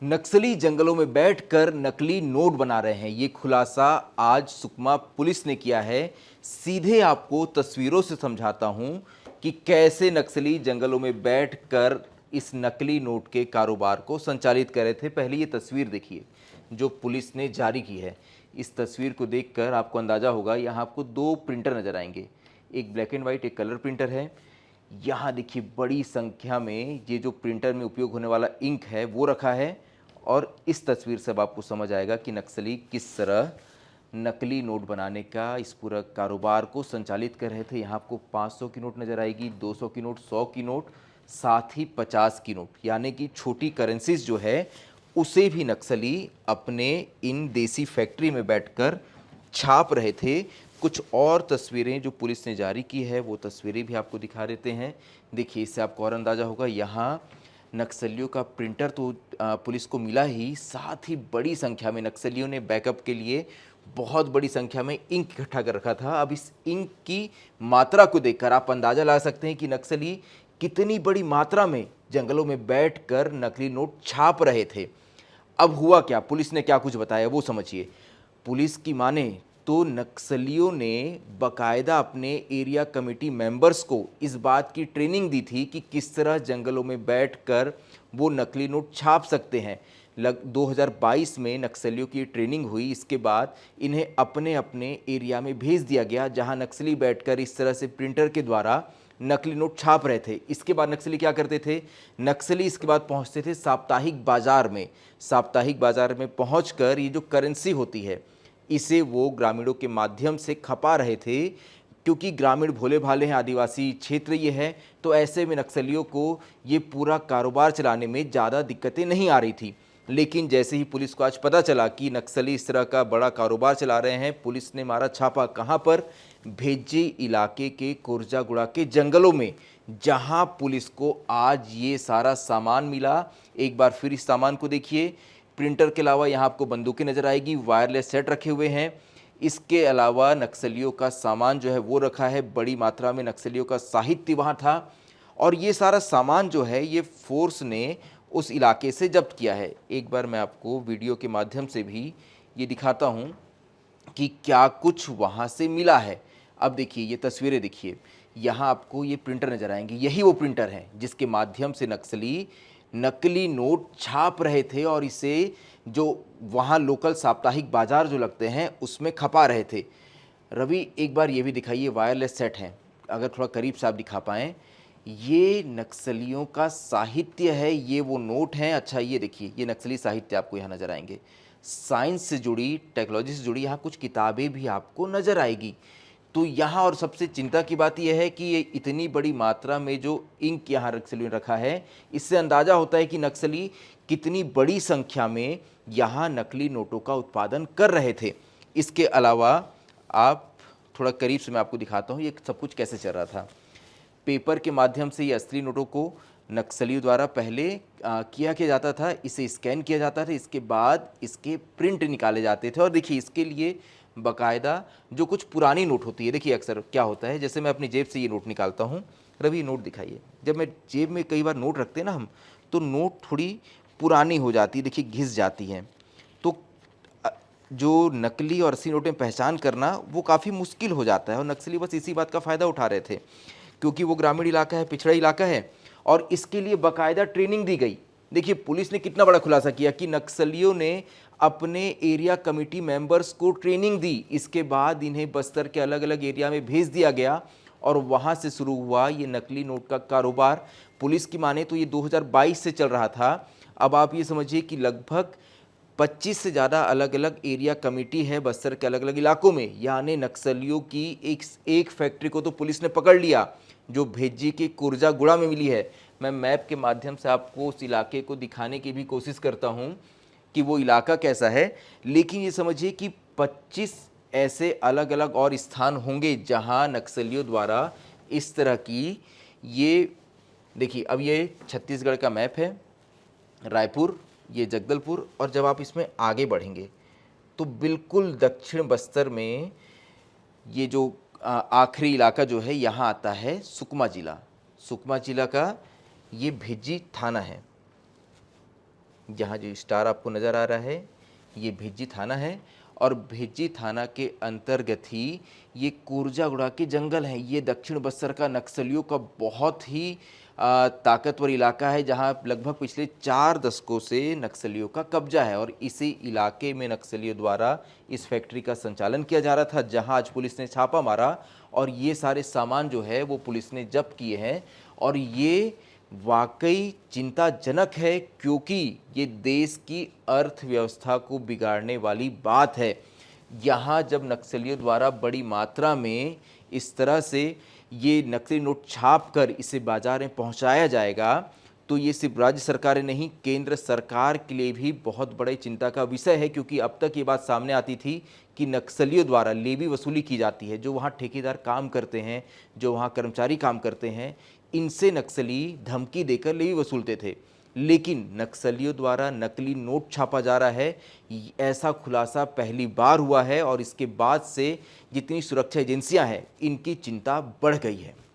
नक्सली जंगलों में बैठकर नकली नोट बना रहे हैं। ये खुलासा आज सुकमा पुलिस ने किया है। सीधे आपको तस्वीरों से समझाता हूं कि कैसे नक्सली जंगलों में बैठकर इस नकली नोट के कारोबार को संचालित कर रहे थे। पहले ये तस्वीर देखिए जो पुलिस ने जारी की है। इस तस्वीर को देखकर आपको अंदाजा होगा, यहाँ आपको दो प्रिंटर नजर आएंगे, एक ब्लैक एंड व्हाइट, एक कलर प्रिंटर है। यहाँ देखिए बड़ी संख्या में ये जो प्रिंटर में उपयोग होने वाला इंक है वो रखा है। और इस तस्वीर से अब आपको समझ आएगा कि नक्सली किस तरह नकली नोट बनाने का इस पूरा कारोबार को संचालित कर रहे थे। यहाँ आपको 500 की नोट नज़र आएगी, 200 की नोट, 100 की नोट, साथ ही 50 की नोट, यानी कि छोटी करेंसीज जो है उसे भी नक्सली अपने इन देसी फैक्ट्री में बैठकर छाप रहे थे। कुछ और तस्वीरें जो पुलिस ने जारी की है वो तस्वीरें भी आपको दिखा देते हैं। देखिए इससे आपको और अंदाज़ा होगा, यहाँ नक्सलियों का प्रिंटर तो पुलिस को मिला ही, साथ ही बड़ी संख्या में नक्सलियों ने बैकअप के लिए बहुत बड़ी संख्या में इंक इकट्ठा कर रखा था। अब इस इंक की मात्रा को देखकर आप अंदाज़ा लगा सकते हैं कि नक्सली कितनी बड़ी मात्रा में जंगलों में बैठकर नकली नोट छाप रहे थे। अब हुआ क्या, पुलिस ने क्या कुछ बताया वो समझिए। पुलिस की माने तो नक्सलियों ने बकायदा अपने एरिया कमेटी मेंबर्स को इस बात की ट्रेनिंग दी थी कि किस तरह जंगलों में बैठकर वो नकली नोट छाप सकते हैं। 2022 में नक्सलियों की ट्रेनिंग हुई, इसके बाद इन्हें अपने अपने एरिया में भेज दिया गया जहां नक्सली बैठकर इस तरह से प्रिंटर के द्वारा नकली नोट छाप रहे थे। इसके बाद नक्सली क्या करते थे, नक्सली इसके बाद पहुंचते थे साप्ताहिक बाजार में। साप्ताहिक बाजार में पहुंचकर ये जो करेंसी होती है इसे वो ग्रामीणों के माध्यम से खपा रहे थे, क्योंकि ग्रामीण भोले भाले हैं, आदिवासी क्षेत्र ये है, तो ऐसे में नक्सलियों को ये पूरा कारोबार चलाने में ज़्यादा दिक्कतें नहीं आ रही थी। लेकिन जैसे ही पुलिस को आज पता चला कि नक्सली इस तरह का बड़ा कारोबार चला रहे हैं, पुलिस ने मारा छापा। कहाँ पर? भेज्जी इलाके के कोरजागुड़ा के जंगलों में, जहां पुलिस को आज ये सारा सामान मिला। एक बार फिर इस सामान को देखिए। प्रिंटर के अलावा यहाँ आपको बंदूकें नजर आएगी, वायरलेस सेट रखे हुए हैं। इसके अलावा नक्सलियों का सामान जो है वो रखा है, बड़ी मात्रा में नक्सलियों का साहित्य वहाँ था। और ये सारा सामान जो है ये फोर्स ने उस इलाके से जब्त किया है। एक बार मैं आपको वीडियो के माध्यम से भी ये दिखाता हूँ कि क्या कुछ वहाँ से मिला है। अब देखिए ये तस्वीरें देखिए, यहाँ आपको ये प्रिंटर नज़र आएंगे, यही वो प्रिंटर है जिसके माध्यम से नक्सली नकली नोट छाप रहे थे और इसे जो वहाँ लोकल साप्ताहिक बाजार जो लगते हैं उसमें खपा रहे थे। रवि एक बार ये भी दिखाइए, वायरलेस सेट हैं, अगर थोड़ा करीब से आप दिखा पाएँ। ये नक्सलियों का साहित्य है, ये वो नोट हैं। अच्छा ये देखिए ये नक्सली साहित्य आपको यहाँ नज़र आएंगे। साइंस से जुड़ी, टेक्नोलॉजी से जुड़ी यहाँ कुछ किताबें भी आपको नज़र आएगी। तो यहाँ और सबसे चिंता की बात यह है कि ये इतनी बड़ी मात्रा में जो इंक यहाँ नक्सलियों ने रखा है, इससे अंदाज़ा होता है कि नक्सली कितनी बड़ी संख्या में यहाँ नकली नोटों का उत्पादन कर रहे थे। इसके अलावा आप थोड़ा करीब से मैं आपको दिखाता हूँ ये सब कुछ कैसे चल रहा था। पेपर के माध्यम से ये असली नोटों को नक्सलियों द्वारा पहले किया जाता था, इसे स्कैन किया जाता था, इसके बाद इसके प्रिंट निकाले जाते थे। और देखिए इसके लिए बाकायदा जो कुछ पुरानी नोट होती है, देखिए अक्सर क्या होता है, जैसे मैं अपनी जेब से ये नोट निकालता हूँ, रवि नोट दिखाइए, जब मैं जेब में कई बार नोट रखते हैं ना हम, तो नोट थोड़ी पुरानी हो जाती है, देखिए घिस जाती हैं। तो जो नकली और असली नोटें पहचान करना वो काफ़ी मुश्किल हो जाता है, और नक्सली बस इसी बात का फ़ायदा उठा रहे थे, क्योंकि वो ग्रामीण इलाका है, पिछड़ा इलाका है, और इसके लिए बाकायदा ट्रेनिंग दी गई। देखिए पुलिस ने कितना बड़ा खुलासा किया कि नक्सलियों ने अपने एरिया कमेटी मेंबर्स को ट्रेनिंग दी, इसके बाद इन्हें बस्तर के अलग अलग एरिया में भेज दिया गया और वहाँ से शुरू हुआ ये नकली नोट का कारोबार। पुलिस की माने तो ये 2022 से चल रहा था। अब आप ये समझिए कि लगभग 25 से ज़्यादा अलग अलग एरिया कमेटी है बस्तर के अलग अलग इलाकों में, यानी नक्सलियों की एक फैक्ट्री को तो पुलिस ने पकड़ लिया जो भेज्जी के कुर्जागुड़ा में मिली है। मैं मैप के माध्यम से आपको उस इलाके को दिखाने की भी कोशिश करता हूँ कि वो इलाका कैसा है, लेकिन ये समझिए कि 25 ऐसे अलग अलग और स्थान होंगे जहाँ नक्सलियों द्वारा इस तरह की ये देखिए, अब ये छत्तीसगढ़ का मैप है, रायपुर, ये जगदलपुर, और जब आप इसमें आगे बढ़ेंगे तो बिल्कुल दक्षिण बस्तर में ये जो आखिरी इलाका जो है यहाँ आता है सुकमा जिला। सुकमा जिला का ये भेज्जी थाना है। यहाँ जो स्टार आपको नज़र आ रहा है ये भेज्जी थाना है और भेज्जी थाना के अंतर्गत ही ये कोरजागुड़ा के जंगल हैं। ये दक्षिण बस्तर का नक्सलियों का बहुत ही ताकतवर इलाका है, जहाँ लगभग पिछले 4 दशकों से नक्सलियों का कब्जा है और इसी इलाके में नक्सलियों द्वारा इस फैक्ट्री का संचालन किया जा रहा था, जहाँ आज पुलिस ने छापा मारा और ये सारे सामान जो है वो पुलिस ने जब्त किए हैं। और ये वाकई चिंताजनक है, क्योंकि ये देश की अर्थव्यवस्था को बिगाड़ने वाली बात है। यहाँ जब नक्सलियों द्वारा बड़ी मात्रा में इस तरह से ये नकली नोट छाप कर इसे बाजार में पहुँचाया जाएगा, तो ये सिर्फ राज्य सरकारें नहीं, केंद्र सरकार के लिए भी बहुत बड़ी चिंता का विषय है। क्योंकि अब तक ये बात सामने आती थी कि नक्सलियों द्वारा लेवी वसूली की जाती है। जो वहाँ ठेकेदार काम करते हैं, जो वहाँ कर्मचारी काम करते हैं, इनसे नक्सली धमकी देकर लेवी वसूलते थे। लेकिन नक्सलियों द्वारा नकली नोट छापा जा रहा है, ऐसा खुलासा पहली बार हुआ है और इसके बाद से जितनी सुरक्षा एजेंसियां हैं, इनकी चिंता बढ़ गई है।